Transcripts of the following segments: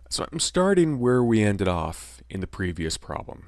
So I'm starting where we ended off in the previous problem.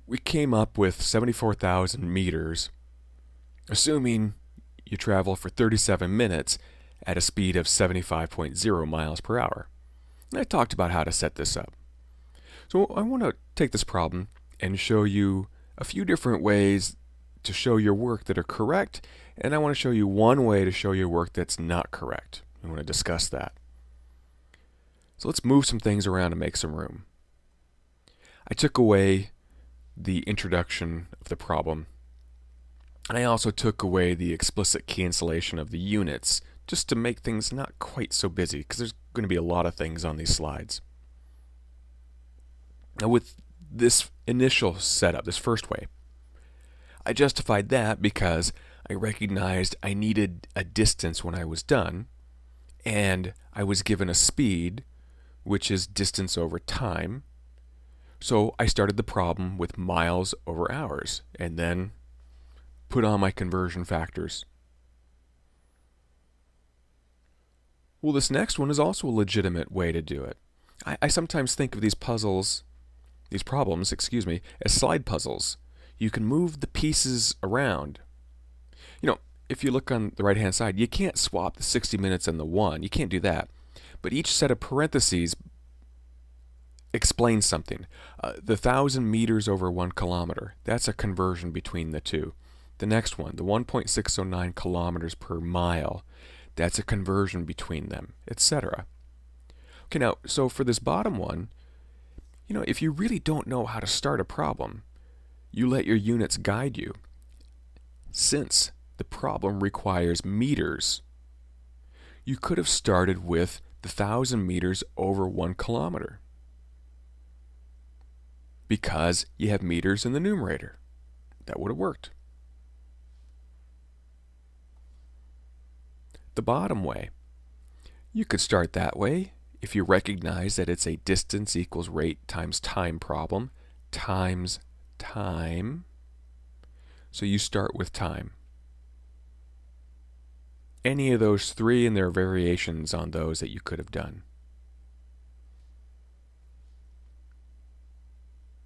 We came up with 74,000 meters, assuming you travel for 37 minutes at a speed of 75.0 miles per hour. And I talked about how to set this up. So I want to take this problem and show you a few different ways to show your work that are correct, and I want to show you one way to show your work that's not correct. I want to discuss that. So let's move some things around and make some room. I took away the introduction of the problem, and I also took away the explicit cancellation of the units just to make things not quite so busy, because there's going to be a lot of things on these slides. Now with this initial setup, this first way, I justified that because I recognized I needed a distance when I was done, and I was given a speed, which is distance over time. So I started the problem with miles over hours, and then put on my conversion factors. Well, this next one is also a legitimate way to do it. I sometimes think of these problems, as slide puzzles. You can move the pieces around. If you look on the right-hand side, you can't swap the 60 minutes and the 1. You can't do that. But each set of parentheses explains something. The 1,000 meters over 1 kilometer, that's a conversion between the two. The next one, the 1.609 kilometers per mile, that's a conversion between them, etc. Okay, now, so for this bottom one, if you really don't know how to start a problem, you let your units guide you. Since the problem requires meters, you could have started with the 1,000 meters over 1 kilometer, because you have meters in the numerator. That would have worked. The bottom way, you could start that way if you recognize that it's a distance equals rate times time problem times time. So you start with time. Any of those three, and there are variations on those that you could have done.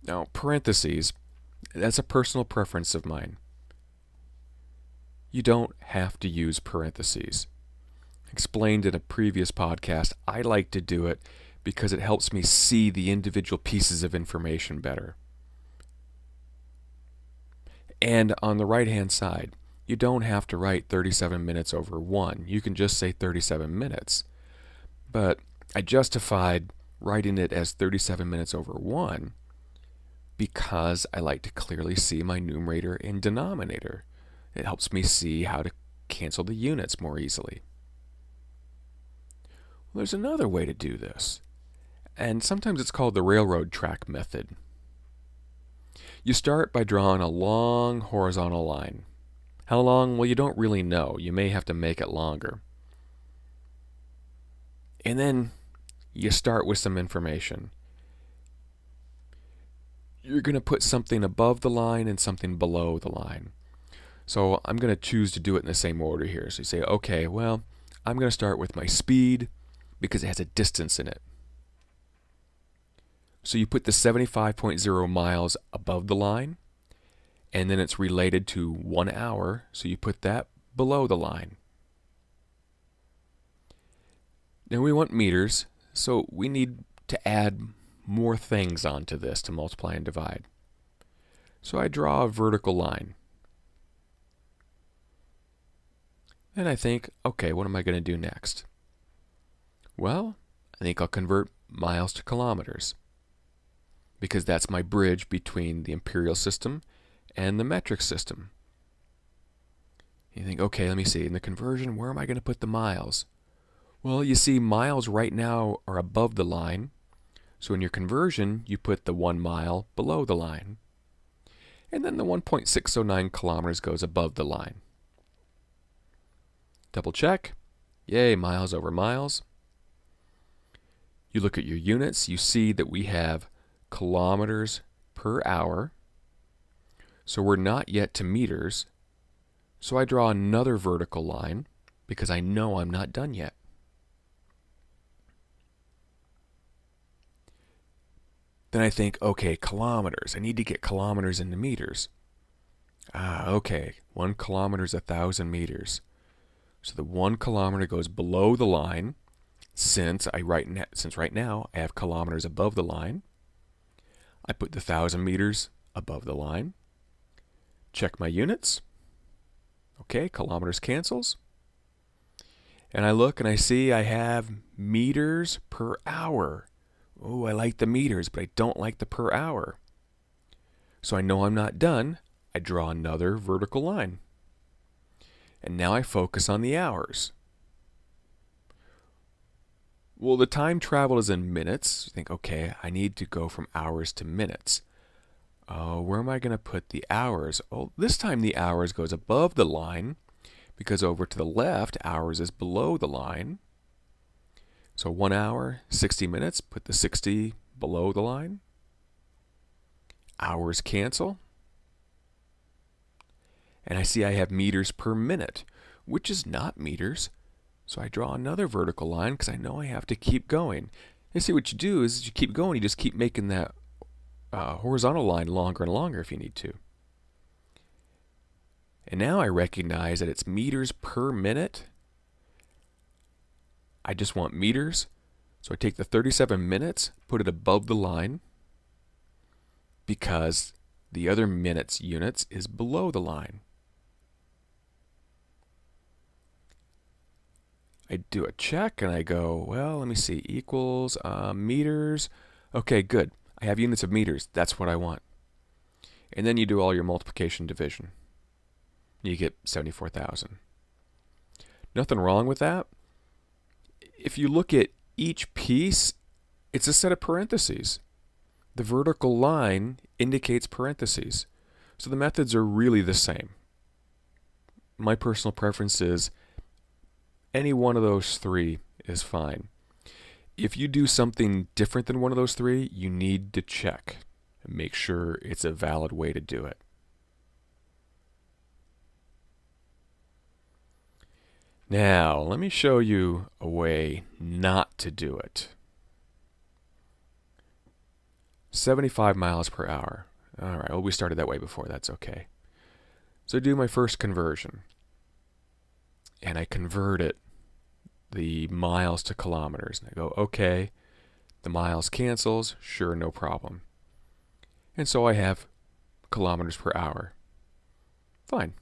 Now, parentheses, that's a personal preference of mine. You don't have to use parentheses. Explained in a previous podcast, I like to do it because it helps me see the individual pieces of information better. And on the right-hand side, you don't have to write 37 minutes over 1. You can just say 37 minutes. But I justified writing it as 37 minutes over 1 because I like to clearly see my numerator and denominator. It helps me see how to cancel the units more easily. Well, there's another way to do this, and sometimes it's called the railroad track method. You start by drawing a long horizontal line. How long? Well, you don't really know. You may have to make it longer. And then you start with some information. You're going to put something above the line and something below the line. So I'm going to choose to do it in the same order here. So you say, okay, well, I'm going to start with my speed because it has a distance in it. So you put the 75.0 miles above the line, and then it's related to 1 hour, so you put that below the line. Now we want meters, so we need to add more things onto this to multiply and divide. So I draw a vertical line. And I think, okay, what am I going to do next? Well, I think I'll convert miles to kilometers, because that's my bridge between the imperial system and the metric system. You think, okay, let me see, in the conversion, where am I going to put the miles? Well, you see, miles right now are above the line, so in your conversion, you put the 1 mile below the line. And then the 1.609 kilometers goes above the line. Double check. Yay, miles over miles. You look at your units, you see that we have kilometers per hour. So we're not yet to meters. So I draw another vertical line because I know I'm not done yet. Then I think, okay, kilometers. I need to get kilometers into meters. Okay, 1 kilometer is 1,000 meters. So the 1 kilometer goes below the line, since right now I have kilometers above the line. I put the 1,000 meters above the line. Check my units. Okay, kilometers cancels. And I look and I see I have meters per hour. Oh, I like the meters, but I don't like the per hour. So I know I'm not done. I draw another vertical line. And now I focus on the hours. Well, the time traveled is in minutes. You think, okay, I need to go from hours to minutes. Where am I going to put the hours? Oh, this time the hours goes above the line, because over to the left, hours is below the line. So 1 hour, 60 minutes, put the 60 below the line. Hours cancel. And I see I have meters per minute, which is not meters. So I draw another vertical line because I know I have to keep going. And see, what you do is you keep going, you just keep making that horizontal line longer and longer if you need to. And now I recognize that it's meters per minute. I just want meters. So I take the 37 minutes, put it above the line, because the other minutes units is below the line. I do a check and I go, well, let me see, equals meters. Okay, good. I have units of meters. That's what I want. And then you do all your multiplication division. You get 74,000. Nothing wrong with that. If you look at each piece, it's a set of parentheses. The vertical line indicates parentheses. So the methods are really the same. My personal preference is any one of those three is fine. If you do something different than one of those three, you need to check and make sure it's a valid way to do it. Now, let me show you a way not to do it. 75 miles per hour. All right, well, we started that way before. That's okay. So I do my first conversion. And I convert it, the miles to kilometers. And I go, okay, the miles cancels. Sure, no problem. And so I have kilometers per hour. Fine.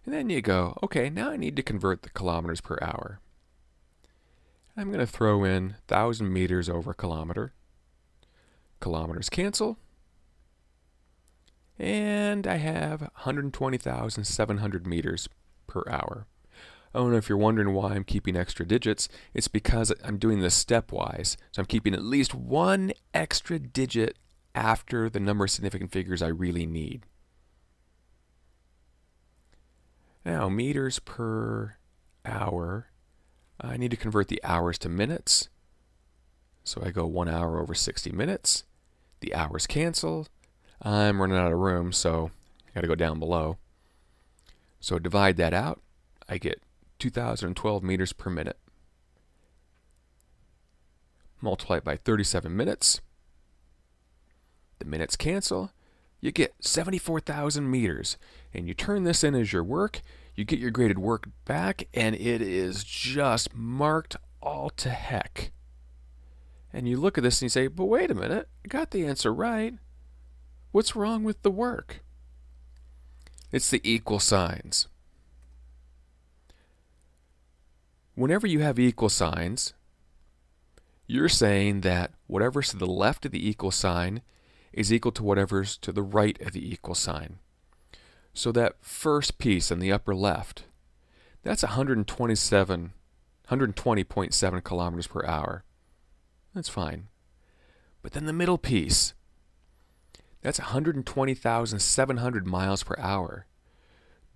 And then you go, okay, now I need to convert the kilometers per hour. I'm going to throw in 1,000 meters over a kilometer. Kilometers cancel. And I have 120,700 meters per hour. Oh, and if you're wondering why I'm keeping extra digits, it's because I'm doing this stepwise. So I'm keeping at least one extra digit after the number of significant figures I really need. Now, meters per hour, I need to convert the hours to minutes. So I go 1 hour over 60 minutes. The hours cancel. I'm running out of room, so I got to go down below. So divide that out. I get 2,012 meters per minute. Multiply it by 37 minutes. The minutes cancel. You get 74,000 meters. And you turn this in as your work. You get your graded work back, and it is just marked all to heck. And you look at this and you say, but wait a minute, I got the answer right. What's wrong with the work? It's the equal signs. Whenever you have equal signs, you're saying that whatever's to the left of the equal sign is equal to whatever's to the right of the equal sign. So that first piece in the upper left, that's 120.7 kilometers per hour. That's fine. But then the middle piece, that's 120,700 miles per hour.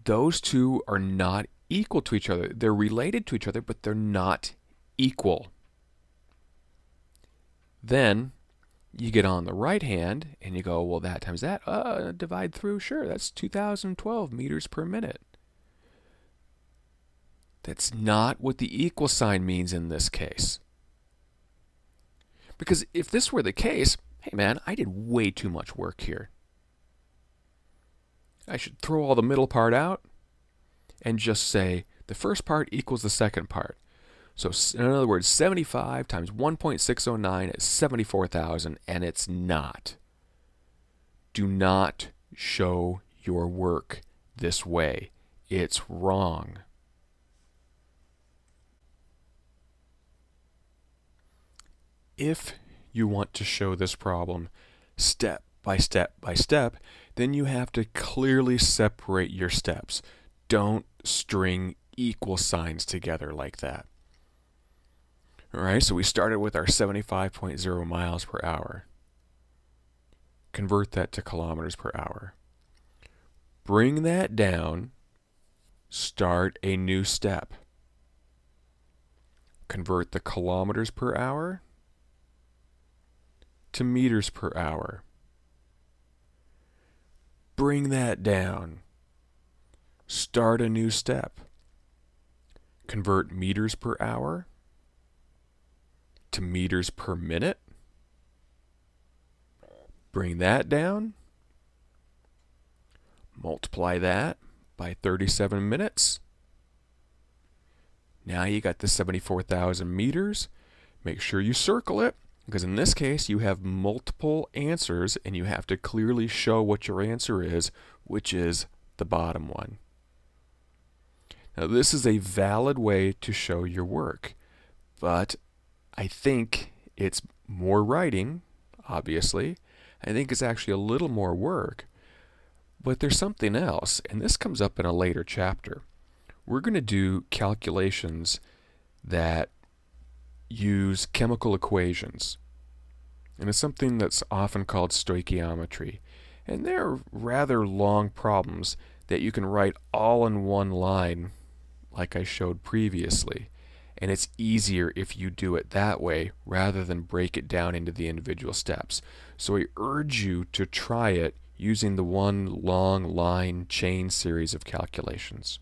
Those two are not equal to each other. They're related to each other, but they're not equal. Then you get on the right hand and you go, well, that times that, divide through, sure, that's 2,012 meters per minute. That's not what the equal sign means in this case. Because if this were the case, hey man, I did way too much work here. I should throw all the middle part out and just say the first part equals the second part. So in other words, 75 times 1.609 is 74,000, and it's not. Do not show your work this way. It's wrong. If you want to show this problem step by step by step, then you have to clearly separate your steps. Don't string equal signs together like that. All right, so we started with our 75.0 miles per hour. Convert that to kilometers per hour. Bring that down. Start a new step. Convert the kilometers per hour to meters per hour. Bring that down. Start a new step. Convert meters per hour to meters per minute. Bring that down. Multiply that by 37 minutes. Now you got the 74,000 meters. Make sure you circle it, because in this case you have multiple answers and you have to clearly show what your answer is, which is the bottom one. Now this is a valid way to show your work, but I think it's more writing, obviously. I think it's actually a little more work, but there's something else, and this comes up in a later chapter. We're going to do calculations that use chemical equations, and it's something that's often called stoichiometry. And they're rather long problems that you can write all in one line, like I showed previously. And it's easier if you do it that way rather than break it down into the individual steps. So I urge you to try it using the one long line chain series of calculations.